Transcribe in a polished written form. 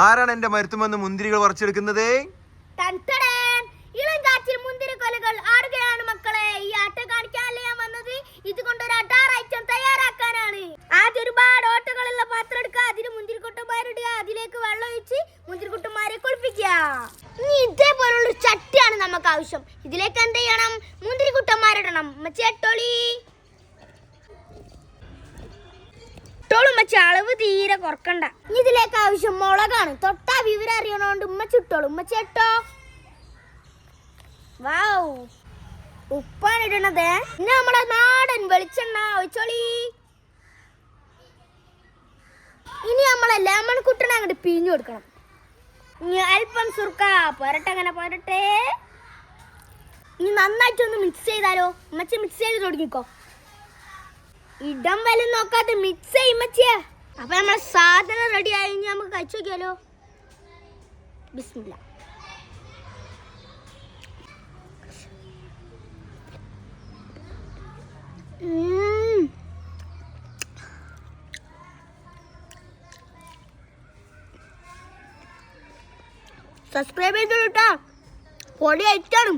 ആരാണ് എന്റെ മരുത്തുമെന്ന് മുന്തിരികൾ പറിച്ചെടുക്കുന്നത്? ഇളം കാറ്റിൽ മുന്തിരി കൊലകൾ ആടുകയാണ് മക്കളെ. ഈ ആട്ടം കാണിക്കാനല്ലേ ഞാൻ വന്നത്. ഇതുകൊണ്ടൊരു അടാർ ഐറ്റം തയ്യാറാക്കാനാണ്. ആദ്യം ഒരുപാട് ഓട്ടകളുള്ള പാത്രം എടുക്കുക, അതിന് മുന്തിരിക്കുട്ടന്മാരിടുക, അതിലേക്ക് വെള്ളം ഒഴിച്ച് മുന്തിരിക്കുട്ടന്മാരെ കുളിപ്പിക്കുക. ഇനി ഇതേപോലുള്ള ചട്ടിയാണ് നമുക്ക് ആവശ്യം. ഇതിലേക്ക് എന്ത് ചെയ്യണം? മുന്തിരിക്കുട്ടന്മാരിടണം. ചേട്ടോളി അളവ് തീരെ കുറക്കണ്ട. ഇതിലേക്ക് ആവശ്യം മുളകാണ്. തൊട്ടാ വിവരം അറിയണോണ്ട് ഉമ്മച്ചിട്ടോളൂ. ഉമ്മച്ചേട്ടോ വാവ്, ഉപ്പാണ് ഇടണത്. പിന്നെ നമ്മളെ നാടൻ വെളിച്ചെണ്ണ ഒഴിച്ചോളി. ഇനി നമ്മളെ ലെമൺ കുട്ടനെ അങ്ങോട്ട് പിഴിഞ്ഞു കൊടുക്കണം. ഇനി അല്പം സുർക്ക പോരട്ടെ, അങ്ങനെ പോരട്ടെ. ഇനി നന്നായിട്ടൊന്ന് മിക്സ് ചെയ്താലോ? ഉമ്മച്ചി മിക്സ് ചെയ്ത് തുടങ്ങിക്കോ. ഇടം വലും നോക്കാതെ മിക്സ് ചെയ്യുമ്മച്ചിയെ. അപ്പൊ നമ്മളെ സാധനം റെഡി ആയി. നമുക്ക് കഴിച്ചു നോക്കിയാലോ? ബിസ്മില്ലാ. സബ്സ്ക്രൈബ് ചെയ്തോളൂ കേട്ടോ. പൊടി അയച്ചാണ്.